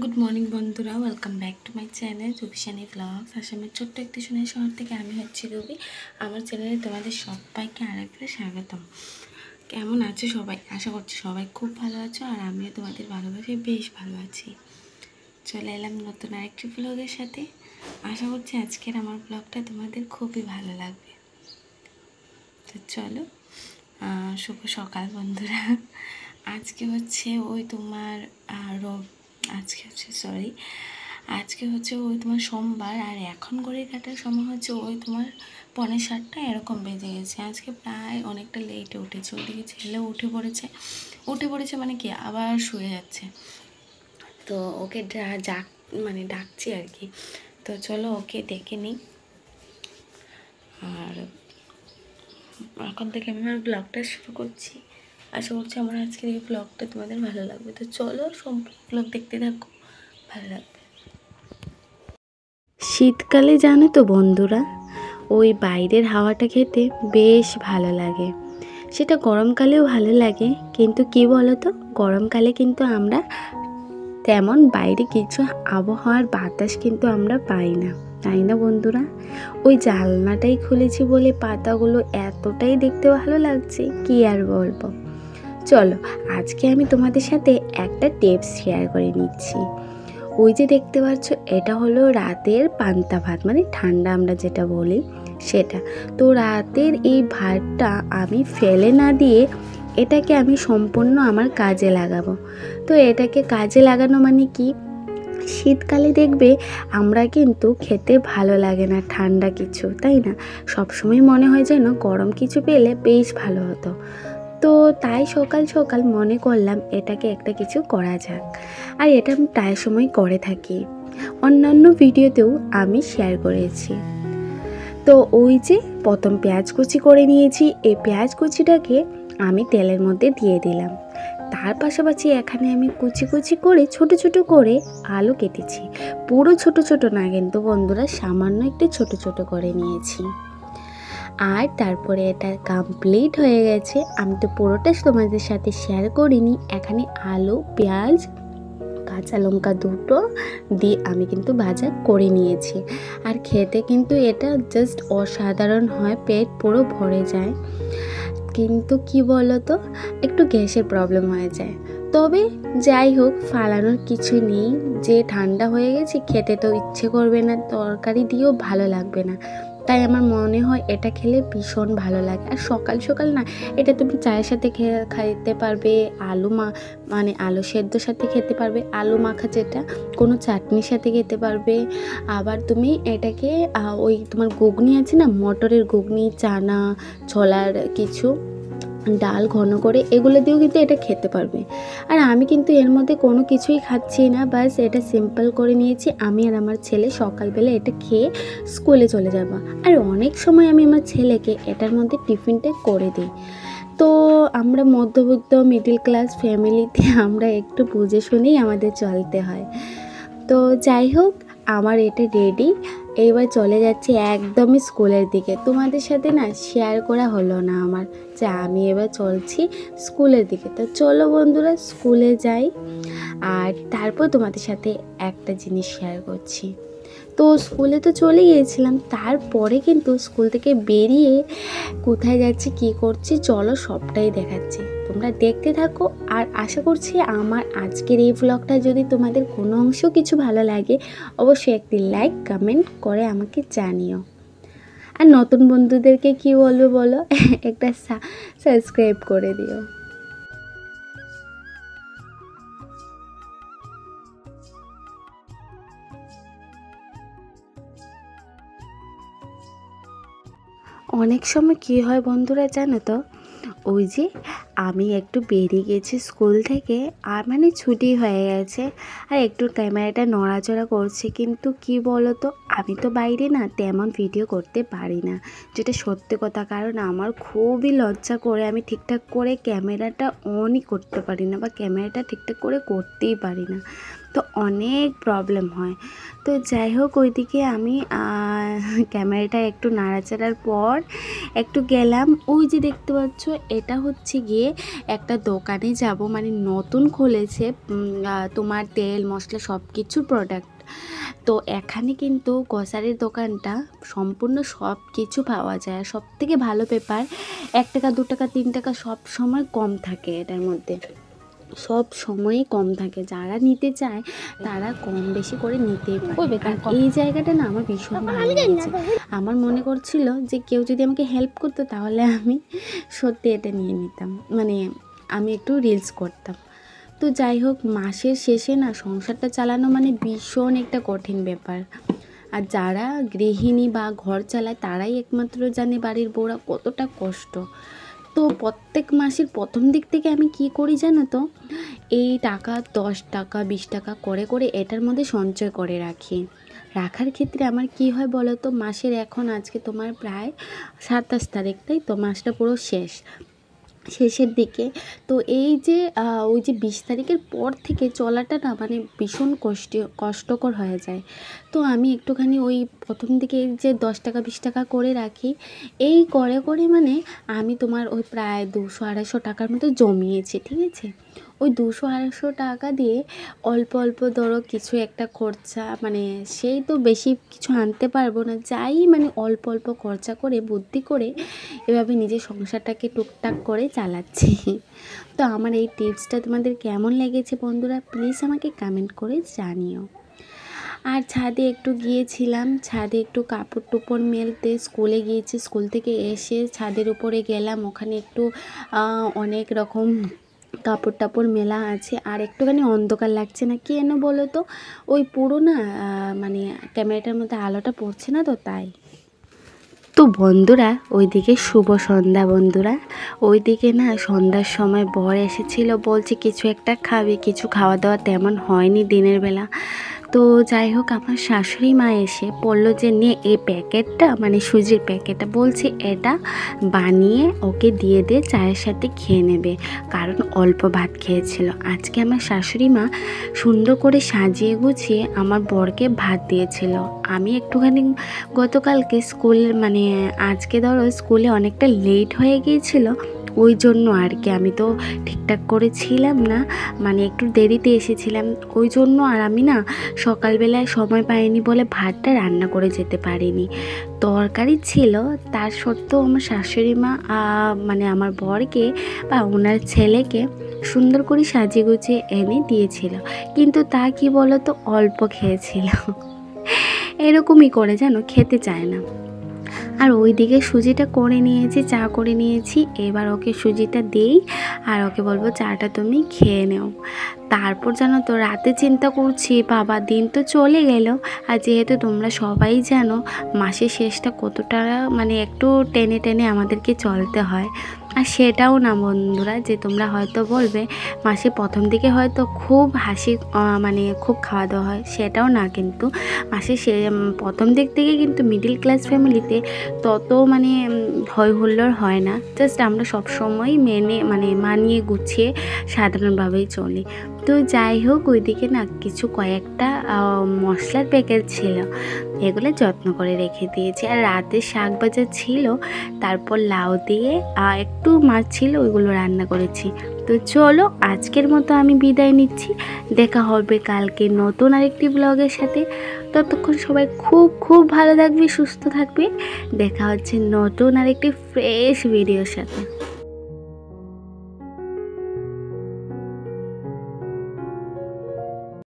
Good morning বন্ধুরা, welcome back to my channel Rubishani vlogs. আসামের ছোট্ট একটি সোনার শহর থেকে আমি হচ্ছি রবি। আমার চ্যানেলে তোমাদের সবাইকে আরেকবার স্বাগতম। কেমন আছো সবাই? আশা করছি সবাই খুব ভালো আছো, আর আমিও তোমাদের ভালোবাসায় বেশ ভালো আছি। চলে এলাম নতুন আরেকটি ব্লগের সাথে। আশা করছি আজকের আমার ব্লগটা তোমাদের খুবই ভালো লাগবে। তো চলো, শুভ সকাল বন্ধুরা। আজকে হচ্ছে ওই তোমার আজকে হচ্ছে ওই তোমার সোমবার, আর এখন ঘড়ির কাটার সময় হচ্ছে ওই তোমার 6:45 এরকম বেজে গেছে। আজকে প্রায় অনেকটা লেটে উঠেছে। ওইদিকে ছেলেও উঠে পড়েছে মানে কি আবার শুয়ে যাচ্ছে। তো ওকে ডাকছি আর কি। তো চলো ওকে ডেকে নিই, আর এখন থেকে আমি আমার ব্লগটা শুরু করছি। আশা করছি আমার আজকের এই ব্লগটা তোমাদের ভালো লাগবে। তো চলো সম্পূর্ণ ব্লগ দেখতে থাকো, ভালো লাগবে। শীতকালে জানো তো বন্ধুরা, ওই বাইরের হাওয়াটা খেতে বেশ ভালো লাগে। সেটা গরমকালেও ভালো লাগে, কিন্তু কি বলো তো, গরমকালে কিন্তু আমরা তেমন বাইরে কিছু আবহাওয়ার বাতাস কিন্তু আমরা পাই না, তাই না বন্ধুরা? ওই জানলাটাই খুলেছি বলে পাতাগুলো এতটাই দেখতে ভালো লাগছে, কি আর বলবো। চলো আজকে আমি তোমাদের সাথে একটা টিপস শেয়ার করে নিচ্ছি। ওই যে দেখতে পাচ্ছ, এটা হলো রাতের পান্তা ভাত, মানে ঠান্ডা আমরা যেটা বলি সেটা। তো রাতের এই ভাতটা আমি ফেলে না দিয়ে এটাকে আমি সম্পূর্ণ আমার কাজে লাগাবো। তো এটাকে কাজে লাগানো মানে কি, শীতকালে দেখবে আমরা কিন্তু খেতে ভালো লাগে না ঠান্ডা কিছু, তাই না? সবসময় মনে হয় যেন গরম কিছু পেলে বেশ ভালো হতো। তো তাই সকাল সকাল মনে করলাম এটাকে একটা কিছু করা যাক, আর এটা আমি প্রায় সময় করে থাকি, অন্যান্য ভিডিওতেও আমি শেয়ার করেছি। তো ওই যে প্রথম পেঁয়াজ কুচি করে নিয়েছি, এই পেঁয়াজ কুচিটাকে আমি তেলের মধ্যে দিয়ে দিলাম। তার পাশাপাশি এখানে আমি কুচি কুচি করে ছোট ছোট করে আলু কেটেছি। পুরো ছোট ছোট না কিন্তু বন্ধুরা, সামান্য একটু ছোট ছোট করে নিয়েছি। আর তারপরে এটা কমপ্লিট হয়ে গেছে। আমি তো পুরোটা তোমাদের সাথে শেয়ার করিনি। এখানে আলু, পেঁয়াজ, কাঁচা লঙ্কা দুটো দিয়ে আমি কিন্তু ভাজা করে নিয়েছি। আর খেতে কিন্তু এটা জাস্ট অসাধারণ হয়, পেট পুরো ভরে যায়। কিন্তু কি বলো তো, একটু গ্যাসের প্রবলেম হয়ে যায়। তবে যাই হোক, ফালানোর কিছু নেই। যে ঠান্ডা হয়ে গেছে, খেতে তো ইচ্ছে করবে না, তরকারি দিয়েও ভালো লাগবে না। তাই আমার মনে হয় এটা খেলে ভীষণ ভালো লাগে। আর সকাল সকাল না, এটা তুমি চায়ের সাথে খাইতে পারবে, মানে আলু সেদ্ধর সাথে খেতে পারবে, আলু মাখা যেটা, কোনো চাটনির সাথে খেতে পারবে। আবার তুমি এটাকে ওই তোমার ঘুগনি আছে না, মটরের ঘুগনি, চানা, ছোলার কিছু ডাল ঘন করে, এগুলো দিয়েও কিন্তু এটা খেতে পারবে। আর আমি কিন্তু এর মধ্যে কোনো কিছুই খাচ্ছি না, বাস এটা সিম্পল করে নিয়েছি। আমি আর আমার ছেলে সকালবেলা এটা খেয়ে স্কুলে চলে যাব। আর অনেক সময় আমি আমার ছেলেকে এটার মধ্যে টিফিনটা করে দিই। তো আমরা মধ্যবিত্ত মিডল ক্লাস ফ্যামিলিতে আমরা একটু বুঝে শুনেই আমাদের চলতে হয়। তো যাই হোক, আমার এটা রেডি। এইবার চলে যাচ্ছি একদমই স্কুলের দিকে। তোমাদের সাথে না শেয়ার করা হলো না আমার, যে আমি এবার চলছি স্কুলের দিকে। তো চলো বন্ধুরা, স্কুলে যাই, আর তারপর তোমাদের সাথে একটা জিনিস শেয়ার করছি। তো স্কুলে তো চলে গিয়েছিলাম, তারপরে কিন্তু স্কুল থেকে বেরিয়ে কোথায় যাচ্ছি, কী করছি, চলো সবটাই দেখাচ্ছি। তোমরা দেখতে থাকো। আর আশা করছি আমার আজকের এই ব্লগটা যদি তোমাদের কোনো অংশ কিছু ভালো লাগে, অবশ্যই একটি লাইক কমেন্ট করে আমাকে জানিও। আর নতুন বন্ধুদেরকে কি বলবো বলো, একটা সাবস্ক্রাইব করে দিও। অনেক সময় কী হয় বন্ধুরা জানো তো, ওই যে আমি একটু বেরিয়ে গেছি স্কুল থেকে, আর মানে ছুটি হয়ে গেছে, আর একটু ক্যামেরাটা নড়াচড়া করছে, কিন্তু কি বলো তো, আমি তো বাইরে না তেমন ভিডিও করতে পারি না, যেটা সত্যি কথা। কারণ আমার খুবই লজ্জা করে, আমি ঠিকঠাক করে ক্যামেরাটা অনই করতে পারি না, বা ক্যামেরাটা ঠিকঠাক করে করতেই পারি না। তো অনেক প্রবলেম হয়। তো যাই হোক, ওইদিকে আমি ক্যামেরাটা একটু নাড়াচাড়ার পর একটু গেলাম। ওই যে দেখতে পাচ্ছ, এটা হচ্ছে গিয়ে একটা দোকানে যাব, মানে নতুন খুলেছে তোমার তেল মশলা সব কিছুর প্রোডাক্ট। তো এখানে কিন্তু গ্রসারির দোকানটা সম্পূর্ণ সব কিছু পাওয়া যায়। সব থেকে ভালো পেপার 1 টাকা 2 টাকা 3 টাকা সব সময় কম থাকে, এটার মধ্যে সব সময়ই কম থাকে। যারা নিতে চায় তারা কম বেশি করে নিতেই পারে। আর এই জায়গাটা না আমার ভীষণ ভালো লেগেছে। আমার মনে করছিল যে কেউ যদি আমাকে হেল্প করতো তাহলে আমি সত্যি এটা নিয়ে নিতাম, মানে আমি একটু রিলস করতাম। তো যাই হোক, মাসের শেষে না সংসারটা চালানো মানে ভীষণ একটা কঠিন ব্যাপার। আর যারা গৃহিণী বা ঘর চালায় তারাই একমাত্র জানে বাড়ির বউরা কতটা কষ্ট। তো প্রত্যেক মাসের প্রথম দিক থেকে আমি কি করি জানো তো, এই টাকা 10 টাকা 20 টাকা করে করে এটার মধ্যে সঞ্চয় করে রাখি। রাখার ক্ষেত্রে আমার কি হয় বলো তো, মাসের এখন আজকে তোমার প্রায় 27 তারিখ, তাই তো মাসটা পুরো শেষের দিকে। তো এই যে ওই যে 20 তারিখের পর থেকে চলাটা না মানে ভীষণ কষ্টকর হয়ে যায়। তো আমি একটুখানি ওই প্রথম দিকে এই যে 10 টাকা 20 টাকা করে রাখি, এই করে করে মানে আমি তোমার ওই প্রায় 200-250 টাকার মতো জমিয়েছি, ঠিক আছে। ওই 200-250 টাকা দিয়ে অল্প অল্প ধরো কিছু একটা খরচা, মানে সেই তো বেশি কিছু আনতে পারবো না, যাই মানে অল্প অল্প খরচা করে বুদ্ধি করে এভাবে নিজের সংসারটাকে টুকটাক করে চালাচ্ছি। তো আমার এই টিপসটা তোমাদের কেমন লেগেছে বন্ধুরা, প্লিজ আমাকে কমেন্ট করে জানিও। আর ছাদে একটু গিয়েছিলাম, ছাদে একটু কাপড় টুপড় মেলতে। স্কুলে গিয়েছি, স্কুল থেকে এসে ছাদের উপরে গেলাম, ওখানে একটু অনেক রকম কাপড় টাপড় মেলা আছে। আর একটুখানি অন্ধকার লাগছে না কেন বলো তো, ওই পুরো না মানে ক্যামেরাটার মধ্যে আলোটা পড়ছে না তো তাই। তো বন্ধুরা ওইদিকে শুভ সন্ধ্যা বন্ধুরা, ওইদিকে না সন্ধ্যার সময় বর এসেছিল, বলছে কিছু একটা খাবে, কিছু খাওয়া দাওয়া তেমন হয়নি দিনের বেলা। তো যাই হোক, আমার শাশুড়ি মা এসে বললো যে নিয়ে এই প্যাকেটটা, মানে সুজির প্যাকেটটা, বলছি এটা বানিয়ে ওকে দিয়ে দে, চায়ের সাথে খেয়ে নেবে, কারণ অল্প ভাত খেয়েছিল। আজকে আমার শাশুড়ি মা সুন্দর করে সাজিয়ে গুছিয়ে আমার বরকে ভাত দিয়েছিল। আমি একটুখানি গতকালকে মানে আজকে ধরো স্কুলে অনেকটা লেট হয়ে গিয়েছিল, ওই জন্য আর কি, আমি তো ঠিকঠাক করে ছিলাম না, মানে একটু দেরিতে এসেছিলাম ওই জন্য। আর আমি না সকালবেলায় সময় পাইনি বলে ভাতটা রান্না করে যেতে পারিনি। তরকারি ছিল, তার সত্ত্বেও আমার শাশুড়ি মা মানে আমার বরকে বা ওনার ছেলেকে সুন্দর করে সাজিয়ে গুছিয়ে এনে দিয়েছিল, কিন্তু তা কি বলো তো অল্প খেয়েছিল। এরকমই করে জানো, খেতে চায় না। আর ওইদিকে সুজিটা করে নিয়েছি, চা করে নিয়েছি, এবার ওকে সুজিটা দেই আর ওকে বলবো চাটা তুমি খেয়ে নেও। তারপর জানো তো রাতে চিন্তা করছি, বাবা দিন তো চলে গেল, আর যেহেতু তোমরা সবাই জানো মাসের শেষটা কতটা মানে একটু টেনে টেনে আমাদেরকে চলতে হয়। আর সেটাও না বন্ধুরা যে তোমরা হয়তো বলবে মাসে প্রথম দিকে হয়তো খুব হাসি মানে খুব খাওয়া দাওয়া হয়, সেটাও না, কিন্তু মাসে প্রথম দিক থেকে কিন্তু মিডিল ক্লাস ফ্যামিলিতে তত মানে হই হুল্লোড় হয় না। জাস্ট আমরা সবসময় মানে মানিয়ে গুছিয়ে সাধারণভাবেই চলি। তো যাই হোক, ওইদিকে না কিছু কয়েকটা মশলার প্যাকেট ছিল, এগুলো যত্ন করে রেখে দিয়েছি। আর রাতে শাক ভাজা ছিল, তারপর লাউ দিয়ে একটু মাছ ছিল, ওইগুলো রান্না করেছি। তো চলো আজকের মতো আমি বিদায় নিচ্ছি, দেখা হবে কালকে নতুন আরেকটি ব্লগের সাথে। ততক্ষণ সবাই খুব খুব ভালো থাকবে, সুস্থ থাকবে, দেখা হচ্ছে নতুন আরেকটি ফ্রেশ ভিডিওর সাথে।